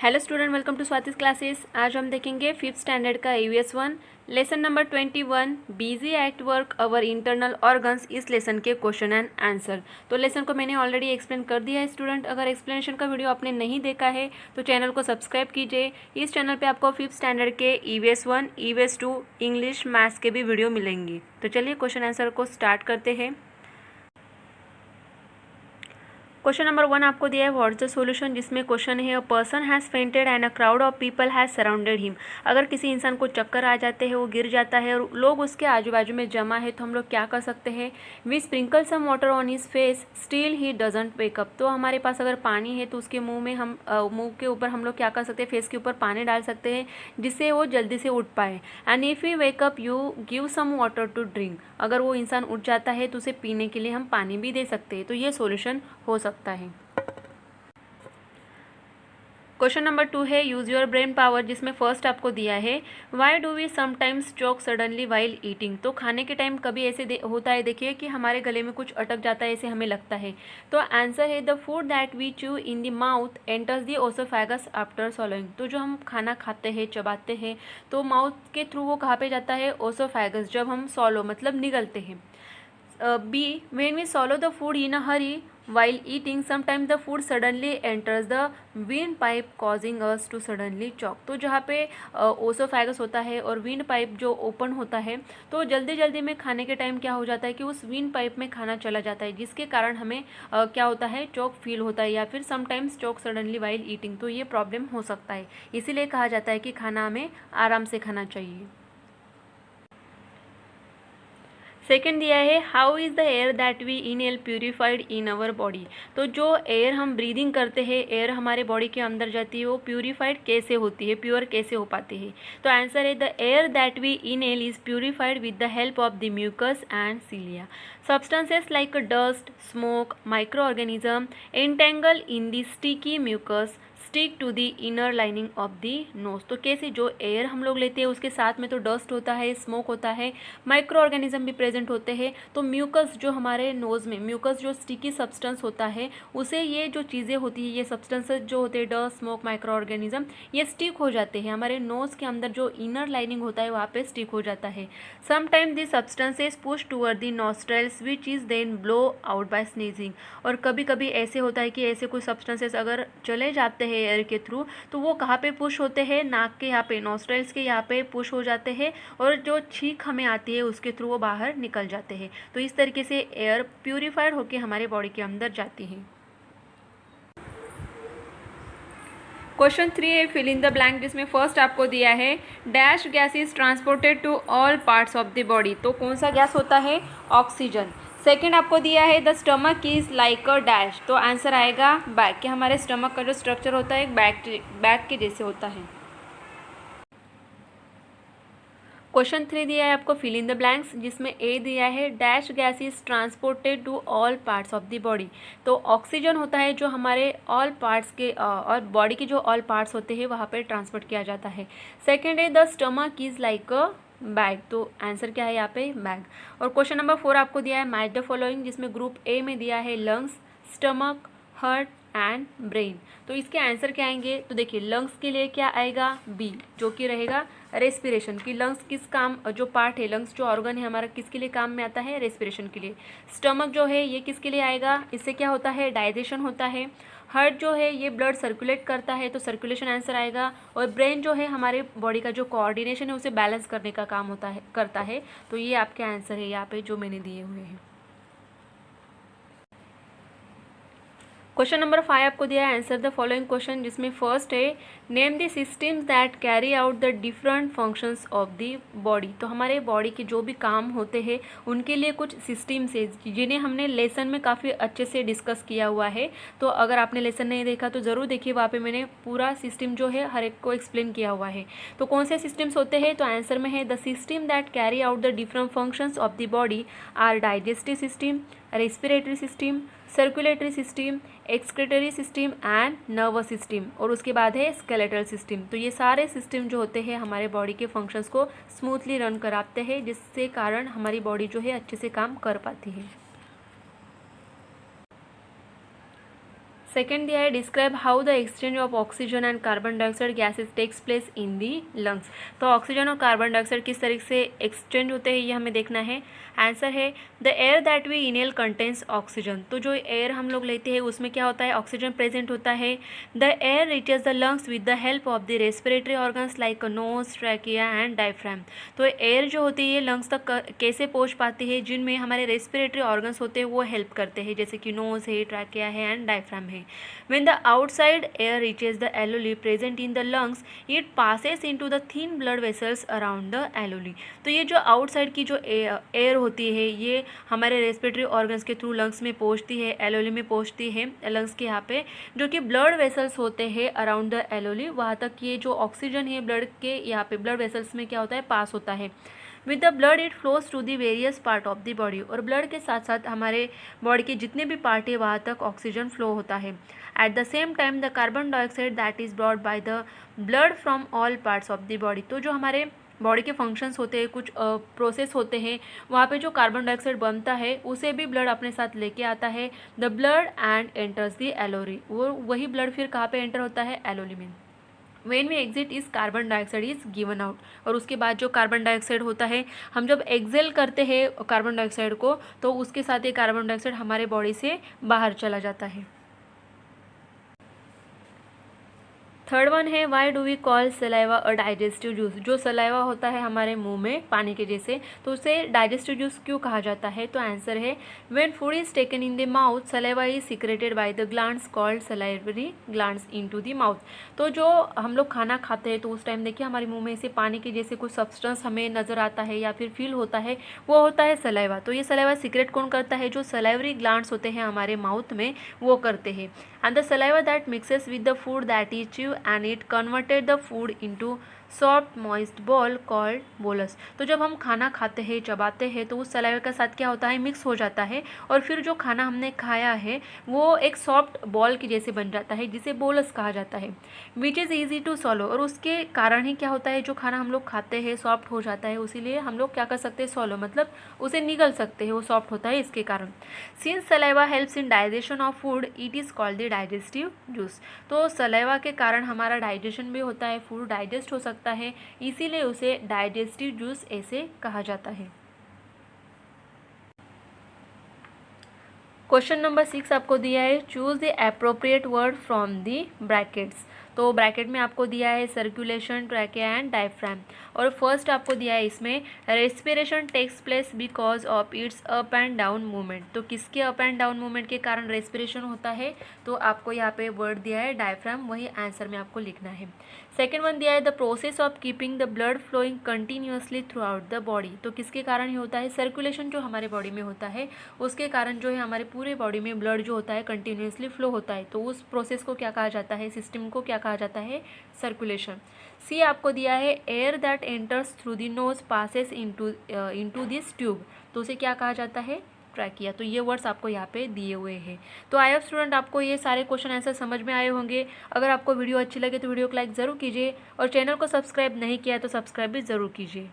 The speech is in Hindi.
Hello student, welcome to Swati's classes. आज हम देखेंगे फिफ्थ स्टैंडर्ड का EVS 1 lesson number 21 busy at work our internal organs. इस लेसन के क्वेश्चन एंड आंसर। तो लेसन को मैंने ऑलरेडी एक्सप्लेन कर दिया है स्टूडेंट। अगर एक्सप्लेनेशन का वीडियो आपने नहीं देखा है तो चैनल को सब्सक्राइब कीजिए। इस चैनल पे आपको फिफ्थ स्टैंडर्ड के EVS 1 EVS 2 इंग्लिश मैथ्स के भी वीडियो मिलेंगी। तो चलिए क्वेश्चन आंसर को स्टार्ट करते हैं। क्वेश्चन नंबर 1 आपको दिया है व्हाट इज द सॉल्यूशन, जिसमें क्वेश्चन है a person has fainted and a crowd of people has surrounded him. अगर किसी इंसान को चक्कर आ जाते हैं, वो गिर जाता है और लोग उसके आजू बाजू में जमा है, तो हम लोग क्या कर सकते हैं। We sprinkle some water on his face still he doesn't wake up. तो हमारे पास अगर पानी है तो उसके मुंह के ऊपर हम लोग क्या कर सकते हैं, फेस के ऊपर पानी डाल सकते हैं जिससे वो जल्दी से उठ पाए। And if he wake up you give some water to drink. अगर वो इंसान उठ जाता है तो उसे पीने के लिए हम पानी भी दे सकते हैं। तो ये सॉल्यूशन हो सकता है। क्वेश्चन नंबर 2 है यूज़ योर ब्रेन पावर, जिसमें फर्स्ट आपको दिया है why do we sometimes choke suddenly while eating. तो खाने के टाइम कभी ऐसे होता है, देखिए कि हमारे गले में कुछ अटक जाता है, ऐसे हमें लगता है। तो आंसर है the food that we chew in the mouth enters the oesophagus after swallowing. तो जो हम खाना खाते हैं, चबाते हैं, तो माउथ के थ्रू वो कहाँ पे जाता है, ओसोफेगस, जब हम सॉलो मतलब निगलते हैं। B. When we swallow the food in a hurry while eating, sometimes the food suddenly enters the windpipe causing us to suddenly choke। तो जहाँ पे ओसोफेगस होता है और विंड पाइप जो ओपन होता है, तो जल्दी जल्दी में खाने के टाइम क्या हो जाता है कि उस विंड पाइप में खाना चला जाता है, जिसके कारण हमें क्या होता है, चोक फील होता है या फिर sometimes choke suddenly while eating. तो ये प्रॉब्लम हो सकता है, इसीलिए कहा जाता है कि खाना हमें आराम से खाना चाहिए। सेकेंड दिया है how is the air that we inhale purified in our body. तो जो एयर हम ब्रीदिंग करते हैं, एयर हमारे बॉडी के अंदर जाती है, वो प्यूरिफाइड कैसे होती है, प्योर कैसे हो पाती है। तो आंसर है the air that we inhale is purified with the help of the mucus and cilia. Substances like dust, smoke, micro organism entangle in the sticky mucus stick to the inner lining of the nose. तो कैसे जो एयर हम लोग लेते हैं उसके साथ में तो डस्ट होता है, स्मोक होता है, माइक्रो ऑर्गेनिज्म भी प्रेजेंट होते हैं। तो म्यूकस जो हमारे नोज़ में, म्यूकस जो स्टिकी सब्सटेंस होता है, उसे ये जो चीज़ें होती है, ये सब्सटेंसेस जो होते हैं, डस्ट, स्मोक, माइक्रो ऑर्गेनिज्म, ये स्टिक हो जाते हैं हमारे नोज़ के अंदर, जो इनर लाइनिंग होता है वहाँ पे स्टिक हो जाता है। Sometimes the substances push toward the nostrils which is then blow out by sneezing. और कभी कभी ऐसे होता है कि ऐसे कुछ सब्सटेंसेस अगर चले जाते हैं एयर के थ्रू, तो वो कहाँ पे पुश होते हैं, नाक के यहाँ पे, नॉस्ट्रल्स के यहाँ पे पुश हो जाते हैं और जो छींक हमें आती है उसके थ्रू वो बाहर निकल जाते हैं। तो इस तरीके से एयर प्यूरिफाइड होकर हमारे बॉडी के अंदर जाती है। क्वेश्चन 3 है फिल इन द ब्लैंक, जिसमें फर्स्ट आपको दिया है dash gas is transported to all parts of the body. तो कौन सा गैस होता है, ऑक्सीजन। सेकेंड आपको दिया है the stomach is like a dash. तो आंसर आएगा बैग, कि हमारे स्टमक का जो स्ट्रक्चर होता है बैग के जैसे होता है। क्वेश्चन 3 दिया है आपको फिल इन द ब्लैंक्स, जिसमें ए दिया है dash gas is transported to all parts of the body. तो ऑक्सीजन होता है जो हमारे ऑल पार्ट्स के और बॉडी के जो ऑल पार्ट्स होते हैं वहाँ पे ट्रांसपोर्ट किया जाता है। सेकेंड है the stomach is like a bag. तो आंसर क्या है यहाँ पे, बैग। और क्वेश्चन नंबर 4 आपको दिया है मैच द फॉलोइंग, जिसमें ग्रुप ए में दिया है lungs, stomach, heart and brain. तो इसके आंसर क्या आएंगे, तो देखिए लंग्स के लिए क्या आएगा, बी, जो कि रहेगा रेस्पिरेशन की। लंग्स किस काम, जो पार्ट है, लंग्स जो ऑर्गन है हमारा, किसके लिए काम में आता है, रेस्पिरेशन के लिए। स्टमक जो है ये किसके लिए आएगा, इससे क्या होता है, डाइजेशन होता है। हार्ट जो है ये ब्लड सर्कुलेट करता है, तो सर्कुलेशन आंसर आएगा। और ब्रेन जो है हमारे बॉडी का जो कोऑर्डिनेशन है उसे बैलेंस करने का काम करता है। तो ये आपके आंसर है यहाँ पे जो मैंने दिए हुए हैं। क्वेश्चन नंबर 5 आपको दिया है आंसर द फॉलोइंग क्वेश्चन, जिसमें फर्स्ट है name the systems that carry out the different functions of the body. तो हमारे बॉडी के जो भी काम होते हैं उनके लिए कुछ सिस्टम्स है जिन्हें हमने लेसन में काफ़ी अच्छे से डिस्कस किया हुआ है। तो अगर आपने लेसन नहीं देखा तो ज़रूर देखिए, वहाँ पे मैंने पूरा सिस्टम जो है हर एक को एक्सप्लेन किया हुआ है। तो कौन से सिस्टम्स होते हैं, तो आंसर में है the system that carry out the different functions of the body are digestive system, respiratory system, circulatory system, excretory system and nervous system, और उसके बाद है स्केलेटल सिस्टम। तो ये सारे सिस्टम जो होते हैं हमारे बॉडी के फंक्शंस को स्मूथली रन कराते हैं, जिससे कारण हमारी बॉडी जो है अच्छे से काम कर पाती है। सेकेंड दिया है describe how the exchange of oxygen and carbon dioxide gases takes place in the lungs. तो ऑक्सीजन और कार्बन डाइऑक्साइड किस तरीके से एक्सचेंज होते हैं ये हमें देखना है। आंसर है the air that we inhale contains oxygen. तो जो एयर हम लोग लेते हैं उसमें क्या होता है, ऑक्सीजन प्रेजेंट होता है। The air reaches the lungs with the help of the respiratory organs like nose, trachea and diaphragm. तो एयर जो होती है ये लंग्स तक कैसे पहुँच पाती है, जिनमें हमारे रेस्पिरेटरी ऑर्गन्स होते हैं वो हेल्प करते हैं, जैसे कि नोज है, ट्रैकिया है एंड डायफ्राम है। When the outside air reaches the alveoli present in the lungs, it passes into the thin blood vessels around the alveoli। तो ये जो आउटसाइड की जो एयर होती है ये हमारे रेस्पिरेटरी ऑर्गन्स के थ्रू लंग्स में पहुँचती है, एल्वेली में पहुँचती है, लंग्स के यहाँ पे जो कि ब्लड वेसल्स होते हैं अराउंड द एल्वेली, वहाँ तक ये जो ऑक्सीजन है ब्लड के यहाँ पे ब्लड वेसल्स में क्या होता है, पास होता है। With the blood it flows to the various part of the body. और ब्लड के साथ साथ हमारे बॉडी के जितने भी पार्ट है वहाँ तक ऑक्सीजन फ्लो होता है। At the same time the carbon dioxide that is brought by the blood from all parts of the body. तो जो हमारे बॉडी के फंक्शंस होते हैं, कुछ प्रोसेस होते हैं, वहाँ पे जो कार्बन डाइऑक्साइड बनता है उसे भी ब्लड अपने साथ लेके आता है। The blood and enters the alveoli. वो वही ब्लड फिर कहाँ पे एंटर होता है, एल्वेली में। When we exit is carbon dioxide is given out. और उसके बाद जो कार्बन डाइऑक्साइड होता है, हम जब एक्सेल करते हैं कार्बन डाइऑक्साइड को तो उसके साथ ये कार्बन डाइऑक्साइड हमारे बॉडी से बाहर चला जाता है। थर्ड वन है why do we call saliva a digestive juice. जो सलाइवा होता है हमारे मुंह में पानी के जैसे, तो उसे डाइजेस्टिव जूस क्यों कहा जाता है। तो आंसर है when food is taken in the mouth saliva is secreted by the glands called salivary glands into the mouth. तो जो हम लोग खाना खाते हैं तो उस टाइम देखिए हमारे मुंह में से पानी के जैसे कुछ सब्सटेंस हमें नज़र आता है या फिर फील होता है, वो होता है सलाइवा। तो ये सलाइवा सीक्रेट कौन करता है, जो सलाइवरी ग्लैंड्स होते हैं हमारे माउथ में वो करते हैं। And the saliva that mixes with the food that is chew and it converted the food into soft moist ball called bolus. तो जब हम खाना खाते हैं, चबाते हैं, तो उस सलाइवा के साथ क्या होता है, मिक्स हो जाता है और फिर जो खाना हमने खाया है वो एक सॉफ्ट बॉल की जैसे बन जाता है, जिसे बोलस कहा जाता है। Which is easy to swallow. और उसके कारण ही क्या होता है, जो खाना हम लोग खाते हैं सॉफ्ट हो जाता है, उसीलिए हम लोग क्या कर सकते हैं, सॉलो मतलब उसे निगल सकते हैं, वो सॉफ्ट होता है इसके कारण। Since saliva helps in digestion of food it is called the digestive juice. तो सलाइवा के कारण हमारा डाइजेशन भी होता है, फूड डाइजेस्ट हो सकता है, इसीलिए उसे डाइजेस्टिव जूस ऐसे कहा जाता है। क्वेश्चन नंबर 6 आपको दिया है choose the appropriate word from the brackets. तो ब्रैकेट में आपको दिया है सर्कुलेशन, ट्रैकिया एंड डायफ्राम। और फर्स्ट आपको दिया है इसमें respiration takes place because of its up and down movement. तो किसके अप एंड डाउन मूवमेंट के कारण रेस्पिरेशन होता है, तो आपको यहाँ पे वर्ड दिया है डायफ्राम, वही आंसर में आपको लिखना है। सेकेंड वन दिया है the process of keeping the blood flowing continuously throughout the body. तो किसके कारण ही होता है, सर्कुलेशन जो हमारे बॉडी में होता है उसके कारण जो है हमारे पूरे बॉडी में ब्लड जो होता है कंटिन्यूसली फ्लो होता है। तो उस प्रोसेस को क्या कहा जाता है, सिस्टम को क्या कहा जाता है, सर्कुलेशन। सी आपको दिया है air that enters through the nose passes into this tube. तो उसे क्या कहा जाता है, ट्रैकिया। तो ये वर्ड्स आपको यहाँ पे दिए हुए हैं। तो आई होप स्टूडेंट आपको ये सारे क्वेश्चन आंसर समझ में आए होंगे। अगर आपको वीडियो अच्छी लगे तो वीडियो को लाइक ज़रूर कीजिए और चैनल को सब्सक्राइब नहीं किया है तो सब्सक्राइब भी ज़रूर कीजिए।